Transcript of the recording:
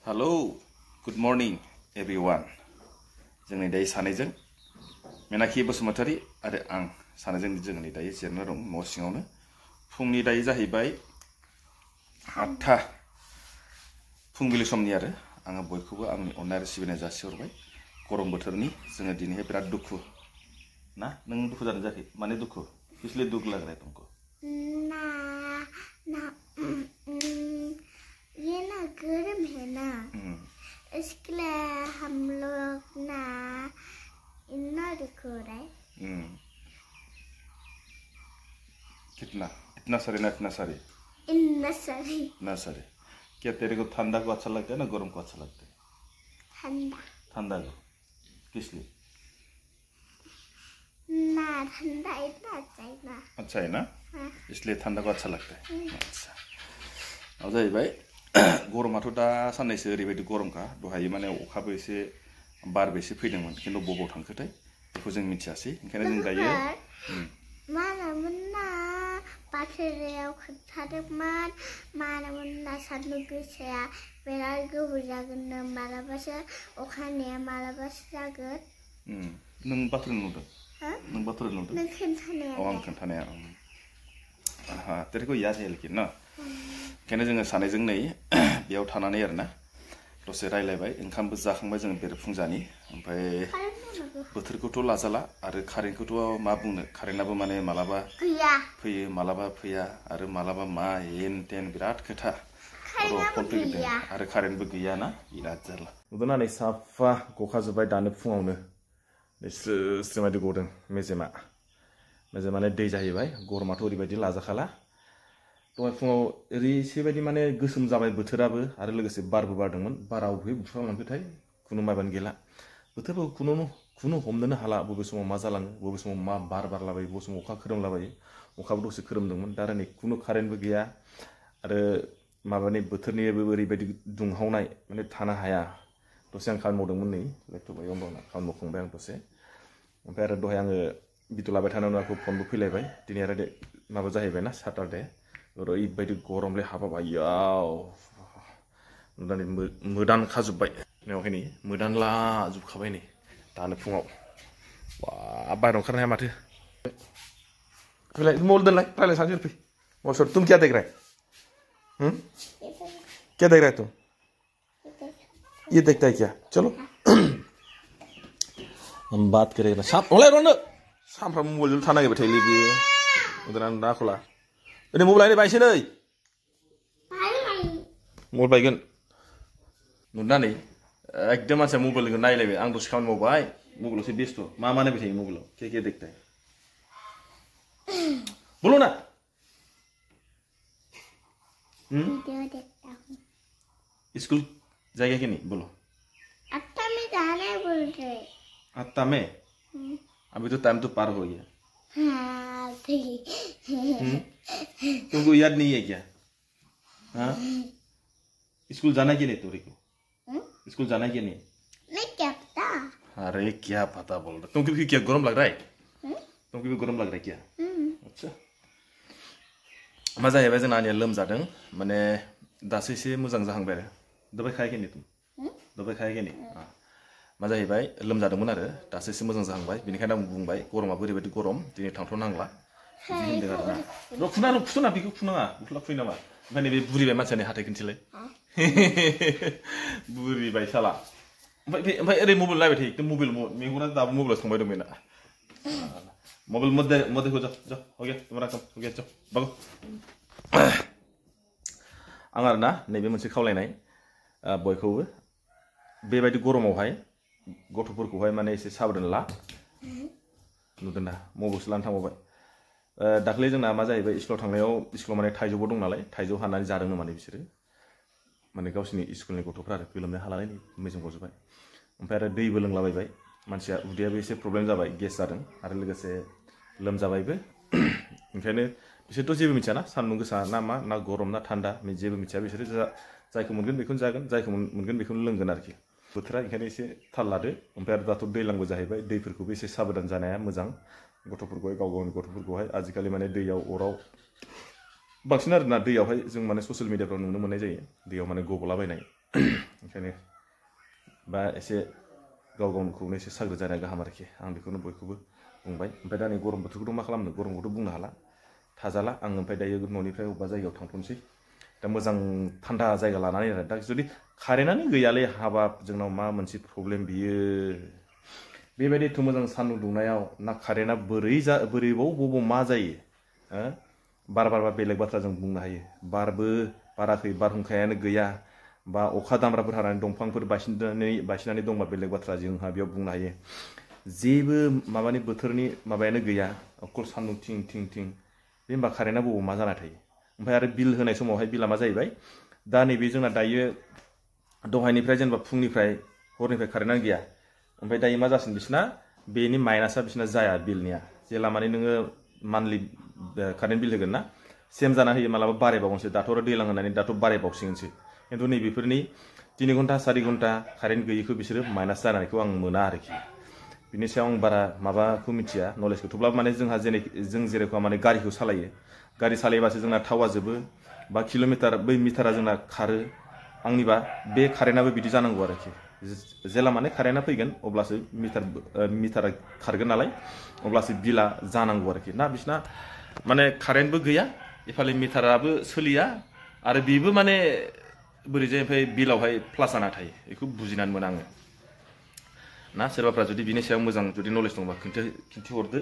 Hello, good morning everyone. जोंनि दायो सानैजों मेनाखि बसुमतारी आरो आं सानैजों जोंनि दायो जिरायना दं न' सिङावनो फुंनि दायो जाहैबाय 8टा फुंबिलि समनि आरो आङो बयखौबो आंनि अननाय आरो सिबिनाय जासिहरबाय गरम बोथोरनि जोङो दिनैहाय बिराद दुखु ना नों दुखु जादों जायाखै माने दुखु इसलिए दुख लग रहा है तुमको ये ना गर्म है ना इसके लिए हम लोग ना इतना दुख हो रहा है कितना इतना सारी ना इतना सारी इतना सारी क्या तेरे को ठंडा को अच्छा लगता है ना गर्म को अच्छा लगता है ठंडा ठंडा को किस लिए ना ठंडा इतना अच्छा है ना हाँ। इसलिए ठंडा को अच्छा लगता है अच्छा अब जाहैबाय गरमाथ' दा साननैसो ओरैबायदि गरमखा दहाय माने अखाबो एसे बारबो एसे फैदोंमोन खिन्थु बबाव थांखोथाय बेखौ जों मिथियासै ओंखायनो जों दायो मानोमोनना बाथ्रायाव खोन्थादोंमोन मानोमोनना सान्दुं गोसाया बिराद गोबाव जागोननो मालाबासो अखा हानाया मालाबासो जागोन नों बाथ्रा नुदों नों बाथ्रा नुदों नों खोन्थानाया आं खोन्थानाया तेरे को याद है लेकिन ना ओंखायनो जोङो सानैजों नै बेयाव थानानै आरोना दसे रायलायबाय ओंखामबो जाखांबाय जोङो बेरेफुंजानि ओमफ्राय बोथोरखौथ' लाजाला आरो कारेन्टखौथ' मा बुंनो कारेन्टआबो माने मालाबा फैयो मालाबा फैया आरो मालाबा मा हेन टेन बिराद खोथा फन फैदों आरो कारेन्टबो गैया ना बिराद जारला नुदोंना नै साफा गखाजोब्बाय दानो फुङावनो स्रोमायदि गदों मेजेमाने दै जाहैबाय गरमाथ' ओरैबायदि लाजाखाला दहाय फुङाव ओरैसेबायदि माने गोसोम जाबाय बोथोराबो आरो लोगोसे बारबो बारदोंमोन बारा अबे बुफ्रांलांखोथाय खुनु माबानो गैला बोथोरबो खुनु हमनोनो हाला बबे समाव मा जालाङो बबे समाव मा बार बारलाबायो बबे समाव अखा खोरोमलाबायो अखाबो दसे खोरोमदोंमोन दा नै खुनु कारेन्टबो गैया आरो माबानि बोथोरनिबो ओरैबायदि दुंहावनाय माने थानो हाया दसे आं खामानि मावदोंमोन नै लेपटपआव मावना खामानि मावखांबाय आं दसे ओमफ्राय आरो दहाय आङो भिडिअ लाबाय थानायावनो आंखौ फनबो फैलायबाय दिनै आरो माबा जाहैबायना साटारडे ओरैबायदि गरमलै हाबाब आयाव नुनानै मोदानखाजोब्बाय नेवहाय नै मोदानलाजोबखाबाय नै दानो फुङाव बाहेरायाव ओंखारनो हाया माथो फैलाय मबाइल दोनलाय रायलाय सानैजों फै मबाइल तुम क्या देख रहे क्या देख रहे तुम ये देखता है क्या चलो हम बात करेगा सामफ्रामबो मबाइलजों थानो नागिरबाय थायोलै बियो उदना नाखला ओरै मबाइल लायनो बायसै नै मबाइल बायगोन नुदोंना नै एकदम मानसिया मबाइल नायलायबाय आं दसे खामानि मावबाय मबाइलावसो बेस्थ' मा नायबाय थायो मबाइलाव क्या देखता है बोलो ना वीडियो देखता हूँ स्कूल जाएगा कि नहीं बोलो 8टा में जाना है बोल रहे 8टा में अभी तो टाइम तो पार हो गया हाँ तुमको याद नहीं है क्या हाँ स्कूल जाना कि नहीं तोरी को स्कूल जाना कि नहीं क्या पता अरे क्या पता बोल रहा तुमको भी क्या गरम लग रहा है तुमको भी गरम लग रहा है क्या अच्छा मा जाहैबाय जोंना आनिया लोमजादों माने दासो एसे मोजां जाहांबाय आरो दबाइ खायाखै नि तुम दबाइ खायाखै नि मा जाहैबाय लोमजादोंमोन आरो दासो एसे मोजां जाहांबाय बेनिखायनो आं बुंबाय गरमाबो ओरैबायदि गरम दिनै थांथ'नांला बिदि होनदों आरोना फुना बेखौ फुनाङा गस्ला फुयो नामा ओमफ्राय नैबे बुरिबाय मानसियानि हाथाय खिन्थिलाय बुरिबाय साला ओमफ्राय ओरै मबाइल नायबाय थायो मबाइल मेगना दाबो मबाइलाव थांबाय दं बेना मोबाइल मत देखो जाओ हो गया तुम्हारा काम हो गया जाओ भागो आं आरोना नैबे मोनसे खावलायनाय बयखौबो बेबायदि गरमावहाय गथ'फोरखौहाय माने एसे साबधान ला नुदों ना मबाइलसो लानो थांबावबाय दाख्लै जोंना मा जाहैबाय स्कुलाव थांनायाव स्कुलाव माने थाइजौबो दं नालाय थाइजौ हानानै जादोंनो माने बिसोरो माने गावसिनि स्कुलनि गथ'फ्रा आरो गोलोमनो हालानै मेजेम गजोबबाय ओमफ्राय आरो दैबो लोंलाबायबाय मानसिया उदैयाबो एसे प्रब्लेम जाबाय गेस जादों आरो लोगोसे लोमजाबायबो ओंखायनो बिसोरथ' जेबो मिथियाना सान्दुं गोसा ना मा ना गरम ना थान्दा जेबो मिथिया बिसोरो जायखौ मोनगोन बेखौनो जागोन जायखौ मोनगोन बेखौनो लोंगोन आरोखि बोथोरा ओंखायनो एसे थाल लादो ओमफ्राय आरो दाथ' दैलांबो जाहैबाय दैफोरखौबो एसे साबधान जानाया मोजां गथ'फोरखौहाय गावनि गथ'फोरखौहाय आजिखालि माने दैयाव अराव बांसिन आरोना दैयावहाय जों माने ससियेल मिडियाफ्राव नुनो मोननाय जायो दैयाव माने गबलाबायनाय ओंखायनो बा एसे गाव गावखौनो एसे सांग्रां जानाया गाहाम आरोखि आं बेखौनो बयखौबो बुंबाय ओमफ्राय दा नै गरम बोथोरखौथ' मा खालामनो गरमखौथ' बुंनो हाला थाजाला आं ओमफ्राय दायो न'निफ्राय अबेबा जायगायाव थांथ'नोसै दा मोजां थान्दा जायगा लानानै आरो दा जुदि कारेन्टआनो गैयालै हाबाब जोंनाव मा मोनसे प्रब्लेम बियो बेबायदिथ' मोजां सान्दुं दुंनायाव ना कारेन्टआ बोरैबाव मा जायो बार बारबा बेलेग बाथ्रा जों बुंनो हायो बारबो बाराखै बारहुंखायानो गैया बा अखा दामब्राफोर हानानै दंफांफोर बायसिननानै दंबा बेलेग बाथ्रा जोंहा बेयाव बुंनो हायो जेबो माबानि बोथोरनि माबायानो गैया अकल सान्दुं थिं थिं थिं बे होमबा कारेन्टआ बबाव मा जाना थायो ओमफ्राय आरो बिल होनाय समावहाय बिला मा जाहैबाय दा नैबे जोंना दायो दहायनिफ्राय जेनेबा फुंनिफ्राय हरनिफ्राय कारेन्टआनो गैया ओमफ्राय दायो मा जासिन बिसिना बेनि माइनासआ बिसिना जाया बिलनिया जेला माने नोङो मान्थलि कारेन्ट बिल होगोन ना सेम जाना होयो मालाबा बारायबावनोसै दाथ' आरो दैज्लां होनानै दाथ' बारायबावसिगोनसो खिन्थु नैबेफोरनि 3 घन्टा 4 घन्टा कारेन्ट गैयिखौ बिसोरो माइनास जानायखौ आं मोना आरोखि बिनि सायाव आं बारा माबाखौ मिथिया नलेजखौ थेवब्लाबो माने जों जेरेखम माने गारिखौ सालायो गारि सालायबासो जोंना थावा जोबो बा किल'मिटार बै मिटारा जोंना खारो आंनिबा बे कारेन्टआबो बिदि जानांगौ आरोखि जेला माने कारेन्टआ फैगोन अब्लासो मिटारा खारगोन नालाय अब्लासो बिला जानांगौ आरोखि ना बिसिना माने कारेन्टबो गैया इफाले मिटाराबो सोलिया आरो बेबो माने बोरैजाय ओमफ्राय बिलावहाय प्लास जाना थायो बेखौ बुजिनानै मोना आङो ना सोरबाफ्रा जुदि बिनि सायाव मोजां जुदि नलेज दंबा खिन्थाहरदो